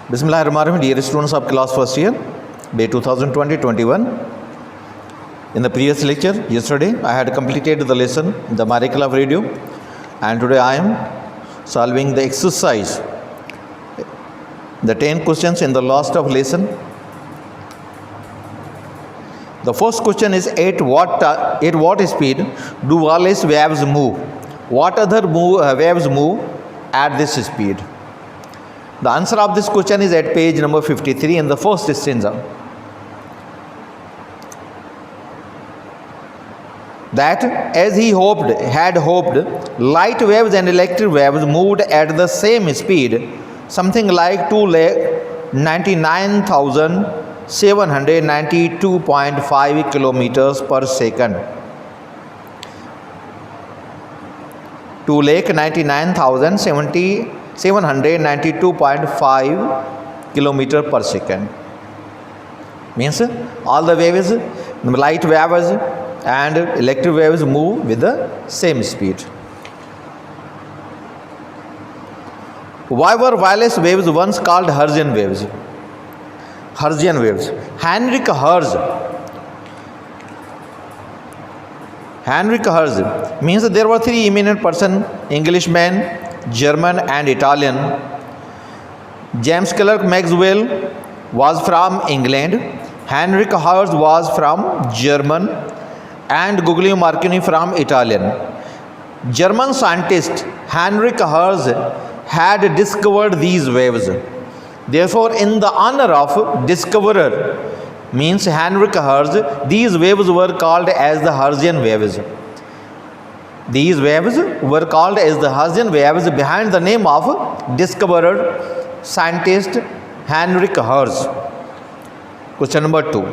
Bismillahirrahmanirrahim, dear students of class first year, day 2020-21. In the previous lecture, yesterday, I had completed the lesson, the Miracle of Radio, and today I am solving the exercise, the 10 questions in the last of lesson. The first question is, at what speed do wireless waves move? What other waves move at this speed? The answer of this question is at page number 53 in the first stanza. That as he had hoped, light waves and electric waves moved at the same speed, something like 299,792.5 kilometers per second. 299,792.5 kilometer per second. Means all the waves, light waves and electric waves move with the same speed. Why were wireless waves once called Hertzian waves? Hertzian waves. Heinrich Hertz means there were three eminent persons: Englishman, German and Italian. James Clerk Maxwell was from England, Heinrich Hertz was from German, and Guglielmo Marconi from Italian. German scientist Heinrich Hertz had discovered these waves. Therefore, in the honor of discoverer, means Heinrich Hertz, these waves were called as the Hertzian waves. These waves were called as the Hertzian waves behind the name of discoverer, scientist Heinrich Hertz. Question number 2.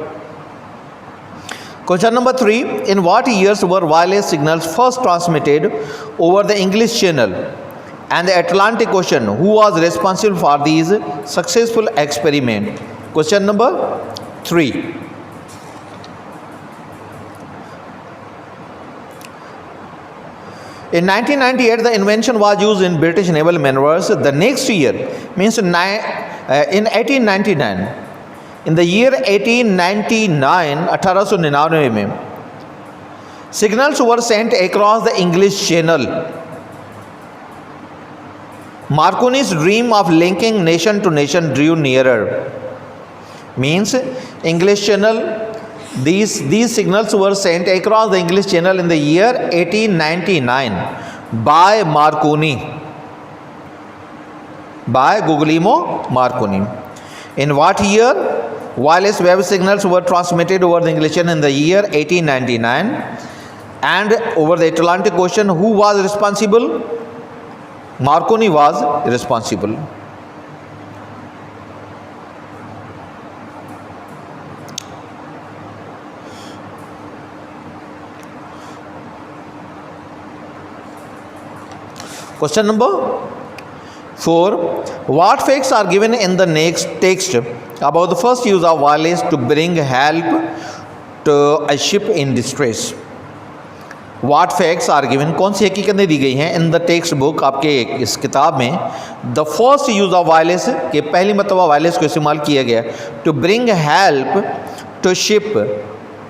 Question number 3. In what years were wireless signals first transmitted over the English Channel and the Atlantic Ocean? Who was responsible for these successful experiments? Question number 3. In 1998, the invention was used in British naval maneuvers. The next year, means in 1899, in the year 1899, 1899 में signals were sent across the English Channel. Marconi's dream of linking nation to nation drew nearer. Means English Channel, these signals were sent across the English Channel in the year 1899 by Marconi, by Guglielmo Marconi. In what year wireless wave signals were transmitted over the English Channel? In the year 1899. And over the Atlantic Ocean, who was responsible? Marconi was responsible. Question number 4. What facts are given in the next text about the first use of wireless to bring help to a ship in distress? What facts are given? कौन सी हकीकतें दी गई हैं in the text book, आपके इस किताब में? The first use of wireless, के पहली मरतबा वायरलेस को इस्तेमाल किया गया to bring help to ship,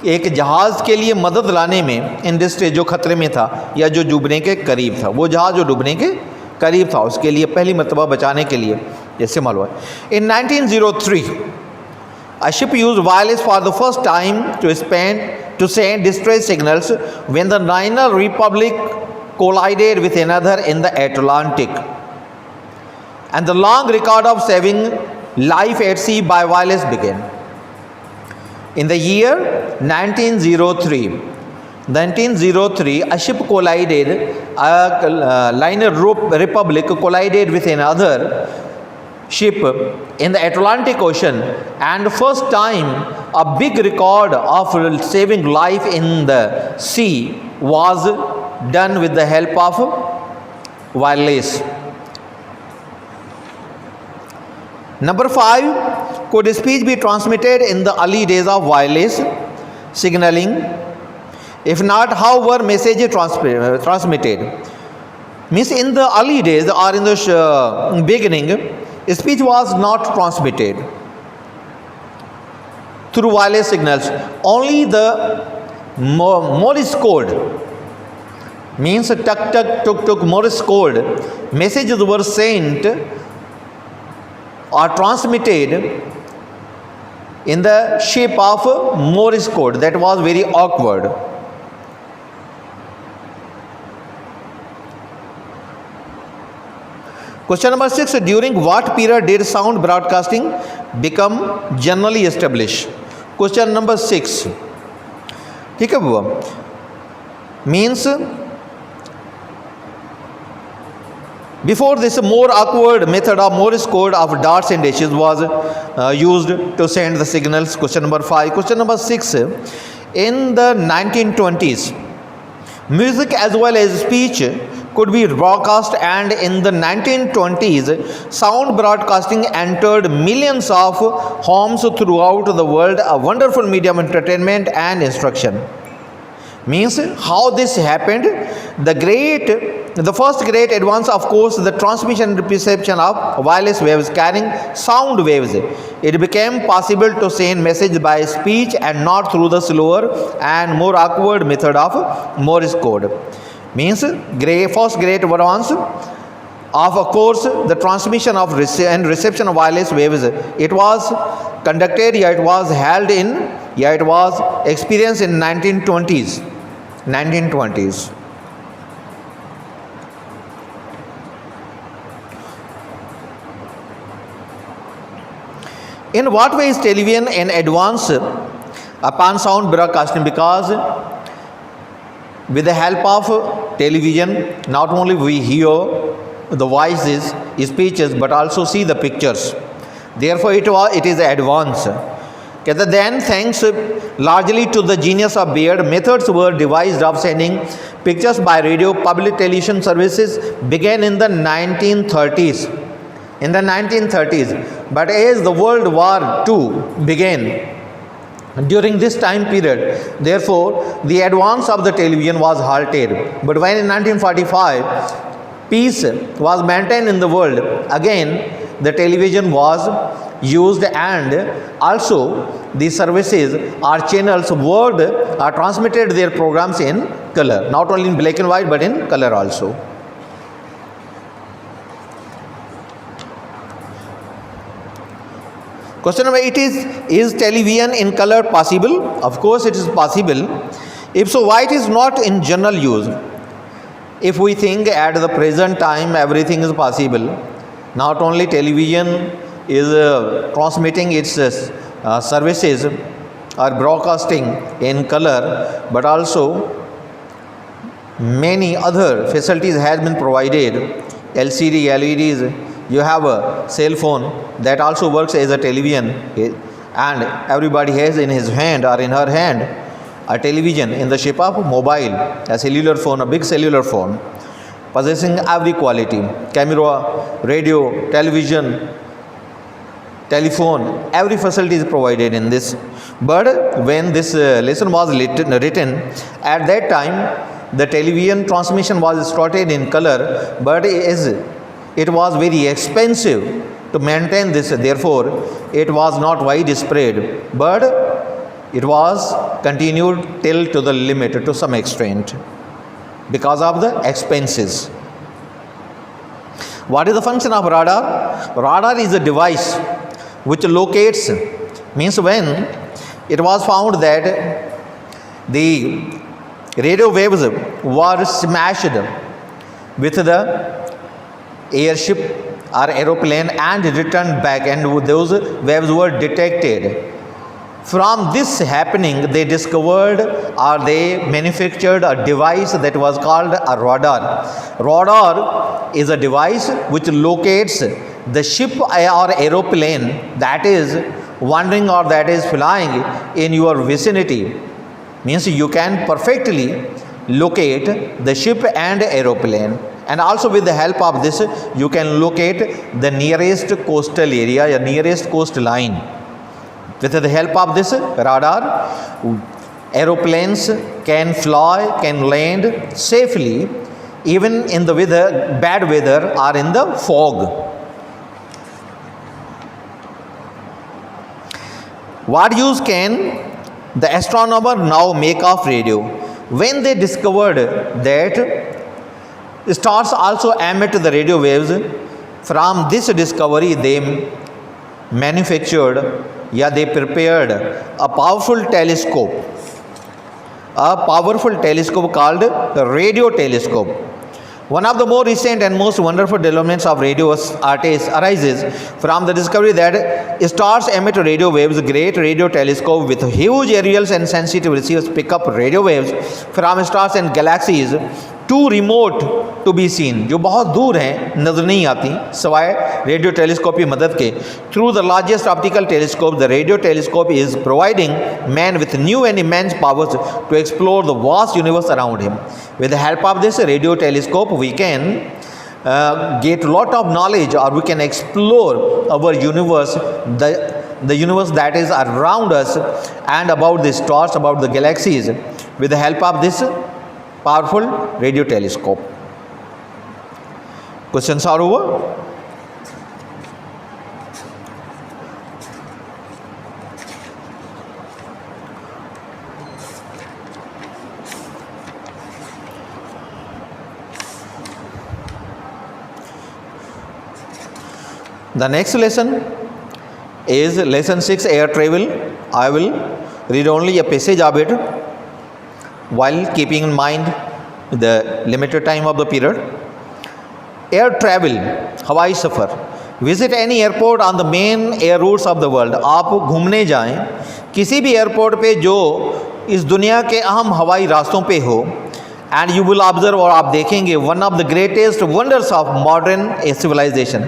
एक जहाज़ के लिए मदद लाने में, इन डिस्ट्रेस, जो खतरे में था या जो डूबने के करीब था, वो जहाज़ जो डूबने के करीब था, उसके लिए पहली मरतबा बचाने के लिए इस्तेमाल हुआ. इन 1903 a ship used wireless for the first time to send distress signals when the Niner Republic collided with another in the Atlantic. And the long record of saving life at sea by wireless began. In the year 1903, a ship collided, a Niner Republic collided with another ship in the Atlantic Ocean, and first time a big record of saving life in the sea was done with the help of wireless. Number 5. Could speech be transmitted in the early days of wireless signaling? If not, how were messages transmitted? Means in the early days or in the beginning, Speech was not transmitted through wireless signals. Only the Morse code, means tuk tuk tuk tuk Morse code messages were sent or transmitted in the shape of Morse code. That was very awkward. Question number 6. During what period did sound broadcasting become generally established? Question number 6. ठीक है बुआ, means before this more awkward method of Morse code of dots and dashes was used to send the signals. Question number 5. Question number 6. In the 1920s, music as well as speech could be broadcast, and in the 1920s, sound broadcasting entered millions of homes throughout the world, a wonderful medium of entertainment and instruction. Means how this happened, the first great advance, of course, the transmission and reception of wireless waves carrying sound waves. It became possible to send message by speech and not through the slower and more awkward method of Morse code. Means first great advance of course, the transmission of and reception of wireless waves. It was conducted, it was held in, it was experienced in 1920s. In what way is television an advance upon sound broadcasting? Because with the help of television, not only we hear the voices, speeches, but also see the pictures. Therefore, it is advanced. Then, thanks largely to the genius of Baird, methods were devised of sending pictures by radio. Public television services began in the 1930s. But as the World War II began, during this time period, therefore, the advance of the television was halted. But when in 1945, peace was maintained in the world, again the television was used, and also the services or channels are transmitted their programs in color, not only in black and white but in color also. Question number 8 is television in color possible? Of course it is possible. If so, why it is not in general use? If we think at the present time everything is possible, not only television is transmitting its services or broadcasting in color, but also many other facilities has been provided. LCD, LEDs, you have a cell phone that also works as a television, and everybody has in his hand or in her hand a television in the shape of mobile, a cellular phone, a big cellular phone, possessing every quality: camera, radio, television, telephone, every facility is provided in this. But when this lesson was written, at that time the television transmission was started in color, but it was very expensive to maintain this, therefore it was not widespread, but it was continued till to the limit to some extent because of the expenses. What is the function of radar? Radar is a device which locates, means when it was found that the radio waves were smashed with the airship or aeroplane and returned back, and those waves were detected. From this happening, they discovered or they manufactured a device that was called a radar. Radar is a device which locates the ship or aeroplane that is wandering or that is flying in your vicinity. Means you can perfectly locate the ship and aeroplane. And also with the help of this, you can locate the nearest coastal area, the nearest coastline. With the help of this radar, aeroplanes can fly, can land safely, even in the bad weather or in the fog. What use can the astronomer now make of radio? When they discovered that stars also emit the radio waves, from this discovery they manufactured, they prepared a powerful telescope called the radio telescope. One of the more recent and most wonderful developments of radio artists arises from the discovery that stars emit radio waves. Great radio telescope with huge aerials and sensitive receivers pick up radio waves from stars and galaxies too remote to be seen, जो बहुत दूर हैं, नज़र नहीं आती सवाए radio telescope की मदद के. Through the largest optical telescope, the radio telescope is providing man with new and immense powers to explore the vast universe around him. With the help of this radio telescope, we can get a lot of knowledge, or we can explore our universe, the universe that is around us, and about the stars, about the galaxies, with the help of this powerful radio telescope. Questions are over. The next lesson is lesson 6, air travel. I will read only a passage of it while keeping in mind the limited time of the period. Air travel, हवाई सफ़र. Visit any airport on the main air routes of the world. आप घूमने जाएं किसी भी airport पे जो इस दुनिया के अहम हवाई रास्तों पे हो, and you will observe, और आप देखेंगे, one of the greatest wonders of modern civilization.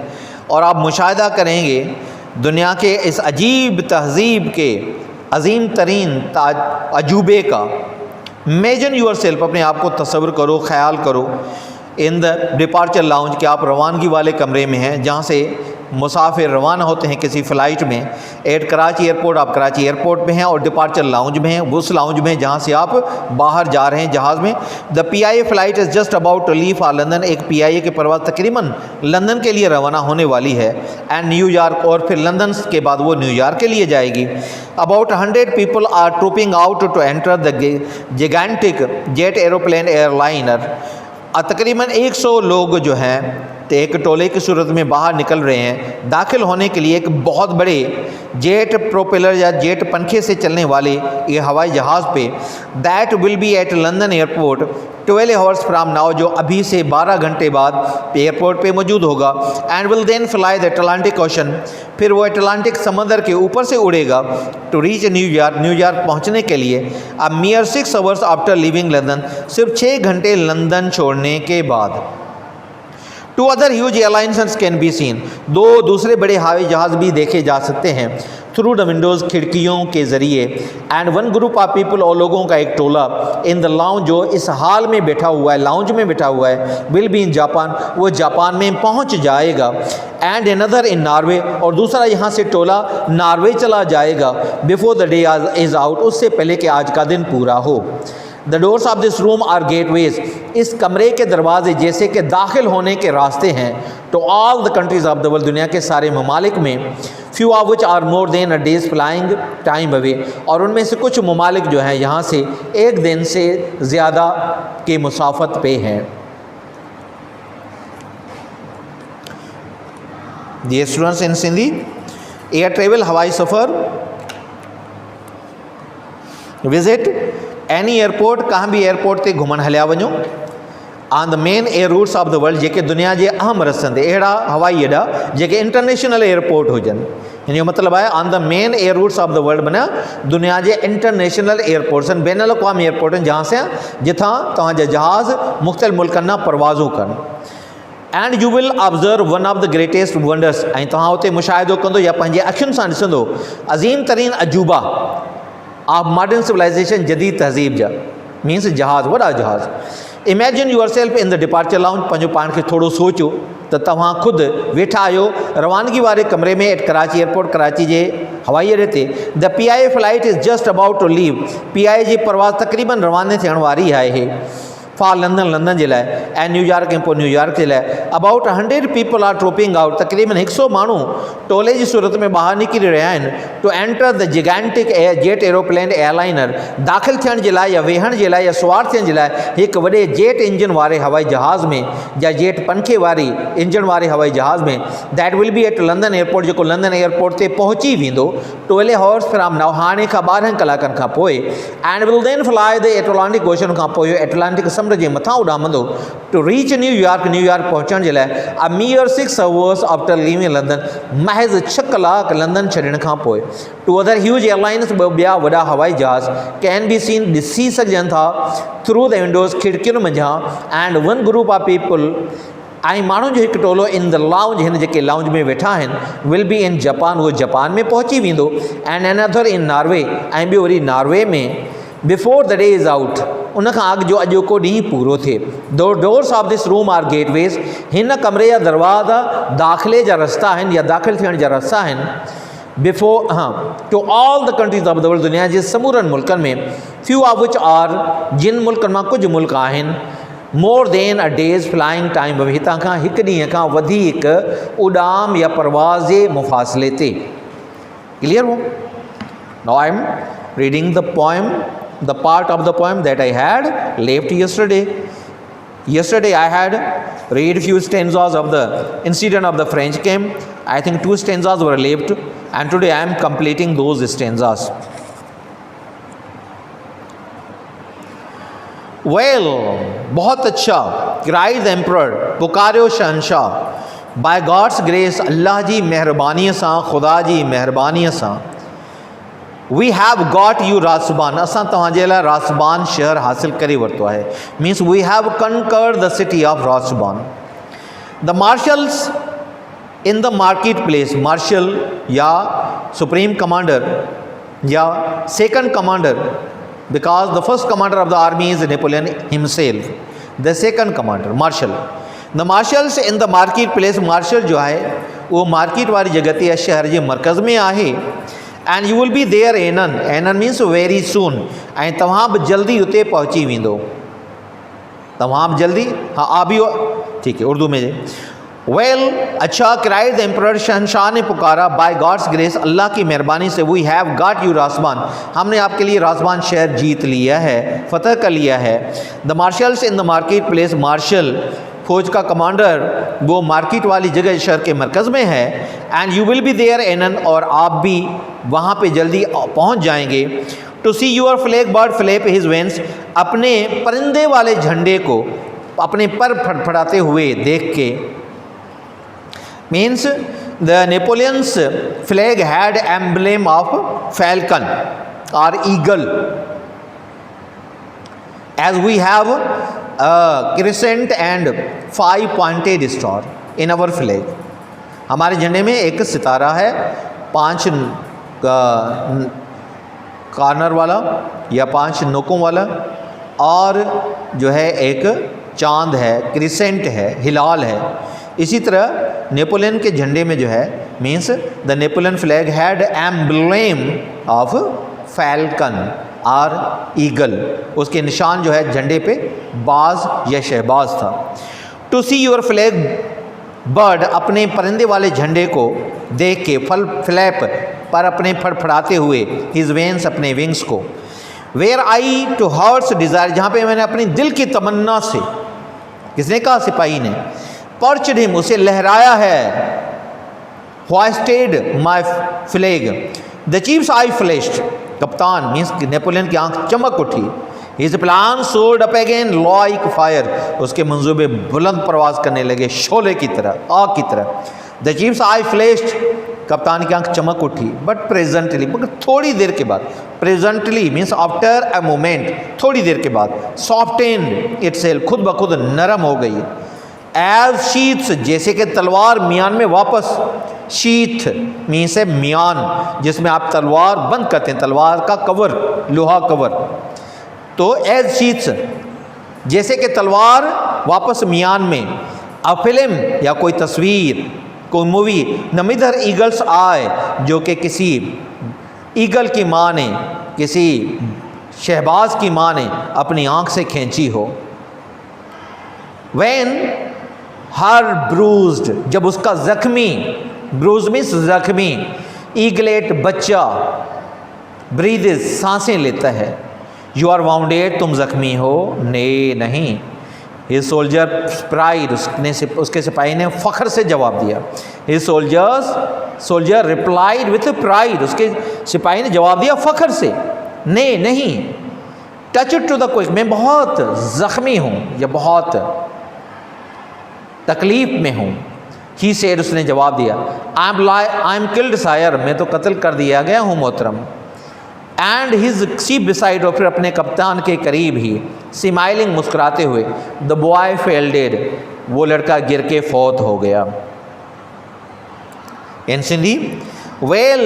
और आप मुशाहिदा करेंगे दुनिया के इस अजीब तहज़ीब के अजीम तरीन अजूबे का. इमेजिन यूर सेल्फ, अपने आप को तस्वुर करो, ख्याल करो, इन द डिपार्चर लाउंज, कि आप रवानगी वाले कमरे में हैं जहाँ से मुसाफिर रवाना होते हैं किसी फ़्लाइट में. एट कराची एयरपोर्ट, आप कराची एयरपोर्ट में हैं और डिपार्चर लाउंज में हैं, उस लाउंज में जहाँ से आप बाहर जा रहे हैं जहाज़ में. The PIA flight is just about to leave for London. एक PIA की परवाज़ तकरीबन लंदन के लिए रवाना होने वाली है. एंड न्यूयॉर्क, और फिर लंदन के बाद वो न्यूयॉर्क के लिए जाएगी. About 100 people are trooping out to enter the gigantic jet aeroplane airliner. तकरीबन 100 लोग जो हैं एक टोले की सूरत में बाहर निकल रहे हैं दाखिल होने के लिए एक बहुत बड़े जेट प्रोपेलर या जेट पंखे से चलने वाले ये हवाई जहाज़ पे. That will be at London airport 12 hours from now, जो अभी से 12 घंटे बाद एयरपोर्ट पे मौजूद होगा. And will then fly the Atlantic Ocean, फिर वो अटलांटिक समंदर के ऊपर से उड़ेगा टू रीच न्यूयॉर्क, न्यूयॉर्क पहुंचने के लिए. अब मियर 6 आवर्स आफ्टर लिविंग लंदन, सिर्फ 6 घंटे लंदन छोड़ने के बाद. 2 other huge airliners can be seen, 2 दूसरे बड़े हवाई जहाज़ भी देखे जा सकते हैं थ्रू द विंडोज़, खिड़कियों के ज़रिए. And one group of people, और लोगों का एक टोला, इन द लाउंज, जो इस हाल में बैठा हुआ है, लाउंज में बैठा हुआ है, विल बी इन जापान, वो जापान में पहुंच जाएगा. एंड अनदर इन नॉर्वे, और दूसरा यहाँ से टोला नॉर्वे चला जाएगा before the day is out, उससे पहले कि आज का दिन पूरा हो. The doors of this room are gateways, इस कमरे के दरवाजे जैसे कि दाखिल होने के रास्ते हैं to all the countries of the world, दुनिया के सारे ममालिक में. Few of which are more than a day's flying time away, और उनमें से कुछ ममालिक जो हैं यहाँ से एक दिन से ज़्यादा के मुसाफत पे हैं. Dear students in Sindhi, air travel, हवाई सफ़र. विजिट एनी एयरपोर्ट, कहाँ भी एयरपोर्ट ते घुमण हलिया वञो. On the main air routes of the world, जेके दुनिया जे अहम रस्तनि ते, अहिड़ा हवाई अॾा जेके इंटरनेशनल एयरपोर्ट हुजनि. हिन जो मतिलबु आहे on the main air routes of the world, माना दुनिया जे इंटरनेशनल एयरपोर्ट्स आहिनि, बैन अल-अक़वामी एयरपोर्ट आहिनि, जहाँ से जिथां तव्हांजा जहाज़ मुख़्तलिफ़ मुल्कनि मां परवाज़ूं कनि. And you will observe one of the greatest wonders, ऐं तव्हां हुते मुशाहिदो कंदो या पंहिंजे अखियुनि सां ॾिसंदो अज़ीम तरीन अजूबा ऑफ मॉडर्न सिविलाइजेशन, जदीद तहज़ीब जा, मीन्स जहाज़, वॾा जहाज़. Imagine your self in the departure lounge, पंहिंजो पाण खे थोरो सोचो त तव्हां ख़ुदि वेठा आहियो रवानगी वारे कमरे में एट कराची एयरपोर्ट, कराची जे हवाई अॾे ते. The PIA flight is just about to leave, PIA जी परवाज़ तक़रीबन रवाने थियण वारी आहे. फॉर लंदन लंदन जे लाइ ऐं न्यूयॉर्क ऐं पोइ न्यूयॉर्क जे लाइ। अबाउट 100 पीपल आर ट्रोपिंग आउट, तक़रीबन 100 माण्हू टोले जी सूरत में ॿाहिरि निकिरी रहिया आहिनि to enter the gigantic jet aeroplane airliner, दाख़िल थियण जे लाइ या वेहण जे लाइ या सुवार थियण जे लाइ हिकु वॾे जेट इंजन वारे हवाई जहाज़ में या जेट पंखे वारी इंजन वारे हवाई जहाज़ में। That will be at London airport, जेको लंदन एयरपोर्ट ते पहुची वेंदो 12 आवर्स फ्राम नाउ, हाणे खां 12 कलाकनि खां पोइ। And will then fly the Atlantic ocean, खां पोइ एटलांटिक समुंड जे मथां उॾामंदो टू रीच न्यूयॉर्क, न्यूयॉर्क पहुचण जे लाइ। A mere 6 hours after leaving London, महज़ 6 कलाक लंदन छॾण खां पोइ। टू अदर ह्यूज एयरलाइंस, ॿिया वॾा हवाई जहाज़ कैन बी सीन, ॾिसी सघजनि था थ्रू द विंडोज़, खिड़कियुनि मंझां। And one group of people, ऐं माण्हुनि जो हिकु टोलो इन द लाउंज, हिन जेके लाउंज में वेठा आहिनि, विल बी इन जापान, उहो जापान में पहुची वेंदो। एंड अनदर इन नॉर्वे, ऐं ॿियो वरी नॉर्वे में। Before the day is out, उन खां अॻु जो अॼोको ॾींहुं पूरो थिए। The doors of this room are gateways, हिन कमरे जा दरवाज़ा दाख़िले जा रस्ता आहिनि या दाख़िल थियण जा रस्ता आहिनि। Before to all the countries of the world, दुनिया जे समूरनि मुल्कनि में। फ्यू ऑफ विच आर, जिन मुल्कनि मां कुझु मुल्क आहिनि more than a day's flying time, हितां खां हिकु ॾींहं खां वधीक उॾाम या परवाज़ जे मुफ़ासिले ते। क्लियर हो? Now I am reading the poem, the part of the poem that I had left yesterday. Yesterday I had read few stanzas of the incident of the French camp. I think 2 stanzas were left, and today I am completing those stanzas. Well, बहुत अच्छा, cried the emperor, पुकारियो Shahenshah, by God's grace, अल्लाह जी महिरबानीअ सां, ख़ुदा जी महिरबानीअ सां। We have got you रासबान, असां तव्हांजे लाइ रासबान शहर हासिल करे वरितो आहे। Means we have conquered the city of रासबान। The marshals in the market place, marshal या सुप्रीम कमांडर या second commander, because the first commander of the army is Napoleon himself, the second commander marshal. The marshals in the market place, marshal जो आहे वो market वारी जगह ते शहर जे मर्कज़ में आहे। And you will be there anon, anon means very soon, ऐं तव्हां बि जल्दी उते पहुची वेंदो। तव्हां बि जल्दी, हाँ आप भी, ठीक है उर्दू में। वेल अच्छा, क्राइड द एम्परर, शहंशाह ने पुकारा, बाय गॉड्स ग्रेस, अल्लाह की मेहरबानी से, वी हैव गॉट यू रासबान, हमने आपके लिए रासबान शहर जीत लिया है, फतह कर लिया है। The marshals in the market place, marshal फौज का कमांडर वो मार्केट वाली जगह शहर के मरकज़ में है। And you will be there anon, और आप भी वहाँ पे जल्दी पहुँच जाएंगे। To see your flag bird flap his veins, अपने परिंदे वाले झंडे को अपने पर फड़फड़ाते हुए देख के। Means the Napoleon's flag had emblem of falcon और eagle, as we have a crescent and 5-pointed star in our flag। हमारे झंडे में एक सितारा है, 5 कॉर्नर वाला या 5 नोकों वाला, और जो है एक चांद है, क्रिसेंट है, हिलाल है। इसी तरह नेपोलियन के झंडे में जो है, means the Napoleon flag had emblem of falcon और ईगल, उसके निशान जो है झंडे पे बाज या शहबाज था। To see your flag bird, अपने परिंदे वाले झंडे को देख के, फल फ्लैप पर अपने फड़फड़ाते हुए, हिज वेंस अपने विंग्स को। Where I to heart's desire, जहाँ पे मैंने अपनी दिल की तमन्ना से, किसने कहा? सिपाही ने। पर्चड हिम, उसे लहराया है। Hoisted my flag, the chief's eye flashed, कप्तान मीन्स नेपोलियन की आंख चमक उठी। His plan soared up again like fire, उसके मंसूबे बुलंद प्रवास करने लगे शोले की तरह, आग की तरह। द चीफ्स आई फ्लैश्ड, कप्तान की आंख चमक उठी। बट प्रेजेंटली, मगर थोड़ी देर के बाद, presently means after a moment, थोड़ी देर के बाद, सॉफ्टेंड इटसेल्फ, खुद ब खुद नरम हो गई। एज शीथ्स, जैसे कि तलवार मियान में वापस, शीथ मीन्स है मियान, जिसमें आप तलवार बंद करते हैं, तलवार का कवर, लोहा कवर। तो एज शीथ्स, जैसे कि तलवार वापस मियान में। अ फिल्म या कोई तस्वीर, कोई मूवी। नमिधर ईगल्स आए, जो कि किसी ईगल की माँ ने, किसी शहबाज की माँ ने अपनी आँख से खींची हो। When her bruised, जब उसका जख्मी, bruised मीन्स जख्मी, eaglet बच्चा, breathes सांसें लेता है, you are wounded, तुम जख्मी हो, नहीं। His soldier pride, उसके सिपाही ने फ़ख्र से जवाब दिया। His soldier replied with pride, उसके सिपाही ने जवाब दिया फ़ख्र से, नहीं। Touch it to the quick, मैं बहुत ज़ख्मी हूँ या बहुत तकलीफ़ में हूँ। ही सेड, उसने जवाब दिया, आई एम किल्ड सायर, मैं तो कत्ल कर दिया गया हूँ मोहतरम। एंड हिज चीफ बिसाइड, और फिर अपने कप्तान के करीब ही, स्माइलिंग, मुस्कुराते हुए, द बॉय फेल डेड, वो लड़का गिर के फौत हो गया। इन सिंधी, वेल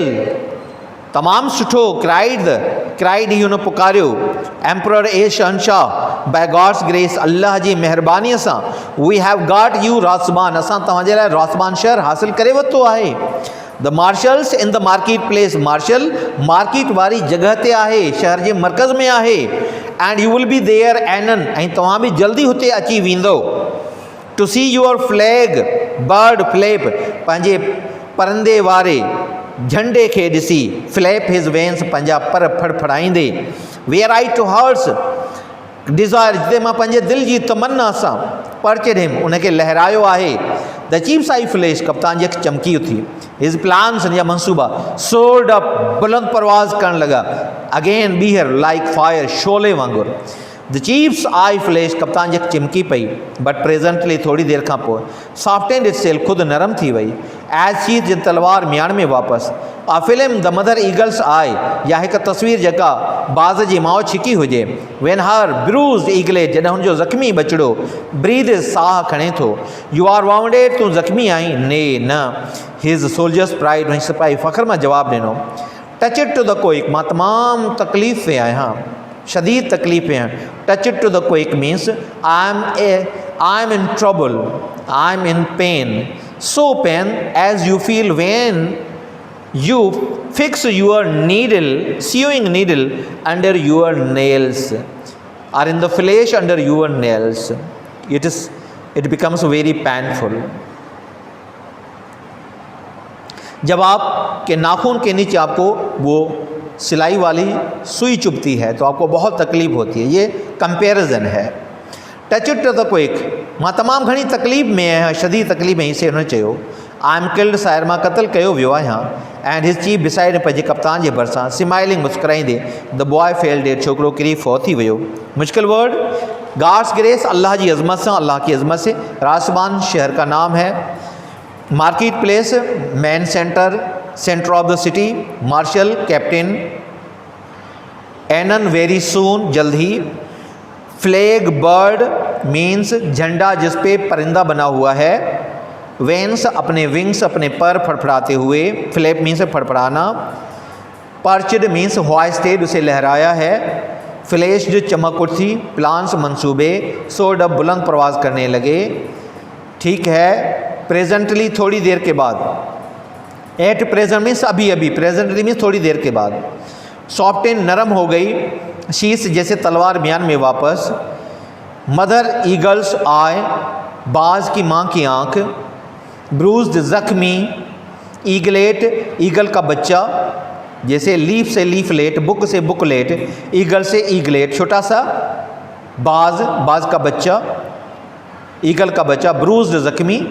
तमाम सुठो, क्राइड ही, उन पुकारियो, एम्परर ए शहनशाह, बाय गॉड्स ग्रेस, अल्लाह जी महिरबानीअ सां, we have got you Ratisbon, असां तव्हांजे लाइ रासबान शहर हासिल करे वरितो आहे। The marshals in the market place, marshal market वारी जगह ते आहे, शहर जे मर्कज़ में आहे। And you will be there anon, ऐं तव्हां बि जल्दी हुते अची वेंदो। To see your flag bird flap, पंहिंजे परंदे वारे झंडे खे ॾिसी, फ्लैप हिज वेन्स, पंहिंजा पर फड़फड़ाईंदे, where I to heart's desire, जिते मां पंहिंजे दिलि जी तमन्ना सां परचेड हिम, उनखे लहरायो आहे। द चीफ साई फ्लैश, कप्तान जी अखि चमकी उथी। हिज प्लान्स, या मंसूबा, सोर्ड अप, बुलंद परवाज़ करण लॻा। अगेन बीहर लाइक फायर, शोले वांगुरु। द चीफ्स आई फ्लैश, कप्तान जी अखि चिमकी पई, बट प्रेजेंटली थोड़ी देर खां पोइ सॉफ्टेंड इट सेल्फ, ख़ुदि नरम थी वई। एज शीत, जिन तलवार म्यान में वापसि। आ फिल्म द मदर ईगल्स आई, या हिकु तस्वीर जेका बाज़ जी माउ छिकी हुजे। वेन हर ब्रूज़्ड ईगलेट, जॾहिं हुनजो ज़ख्मी बचिड़ो, ब्रीद, साह खणे थो। यू आर वाउंडेड, तूं ज़ख्मी आहीं, न। हिज सोल्जर्स प्राइड, हुन सिपाही फ़ख्र मां जवाबु ॾिनो। Touch it to the quick, मां तमामु तकलीफ़ में आहियां, शदीद तकलीफ़ में आहियां। Touch it to the quick means I am in trouble, I am in pain, so pain as you feel when you fix your sewing needle under your nails, or in the flesh under your nails, it becomes very painful। जब आपके नाखून के नीचे आपको वो सिलाई वाली सुई चुभती है तो आपको बहुत तकलीफ़ होती है, ये कंपैरिजन है। Touch it to the quick, मां तमामु घणी तकलीफ़ में आहियां, शदीद तकलीफ़ में, इसे हुन चयो। आई एम किल्ड सायर, मां क़त्ल कयो वियो आहियां। एंड हिज चीफ बिसाइड, पंहिंजे कप्तान जे भरिसां, स्माइलिंग, मुस्कुराईंदे, द बॉय फेल डेड, छोकिरो किरी फौत थी वियो। मुश्किल वर्ड, गॉड्स ग्रेस, अल्लाह जी अज़मत सां, अल्लाह की अज़मत से। रासबान शहर का नाम है। Market place, main centre of the city. Marshal, captain. Anon, very soon, जल्द ही। फ्लैग बर्ड मीन्स झंडा जिस पे परिंदा बना हुआ है। वेंस, अपने विंग्स, अपने पर फड़फड़ाते हुए। फ्लैप मीन्स फड़फड़ाना। पर्चड मीन्स हॉइस्टेड, उसे लहराया है। फ्लैश्ड, चमक उठी। प्लान्स, मंसूबे। सोर्ड अप, बुलंद प्रवास करने लगे। ठीक है। प्रेजेंटली, थोड़ी देर के बाद। एट प्रेजेंट मीन्स अभी अभी, प्रेजेंटली मीन्स थोड़ी देर के बाद। सॉफ्टेन, नरम हो गई। शीश, जैसे तलवार म्यान में वापस। मदर ईगल्स आए, बाज की माँ की आँख। ब्रूज्ड, जख्मी। ईगलेट, ईगल का बच्चा, जैसे लीफ से लीफलेट, बुक से बुकलेट, ईगल से ईगलेट, छोटा सा बाज का बच्चा, ईगल का बच्चा। ब्रूज्ड, जख्मी।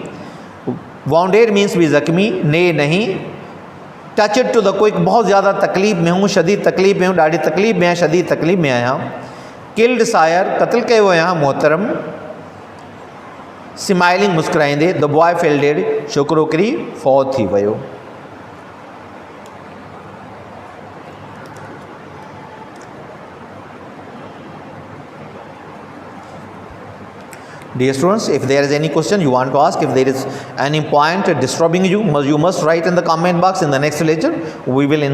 वाउंडेड मीन्स भी जख्मी, नहीं। Touch it to the quick, बहुत ज़्यादा तकलीफ़ में हूँ, शदीद तकलीफ़ में हूँ, ॾाढी तकलीफ़ में आहियां, शदीद तकलीफ़ में आहियां। किल्ड सायर, क़त्ल कयो आहियां मोहतरम। स्माइलिंग, मुस्कुराईंदे, द बॉय फेल डेड, छोकिरो किरी फौत थी वियो। Dear students, if there is any question you want to ask, if there is any point disturbing you, you must write in the comment box. In the next lecture, we will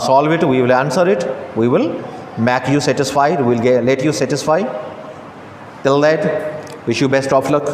solve it, we will answer it, we will make you satisfied, we will let you satisfied. Till that, wish you best of luck.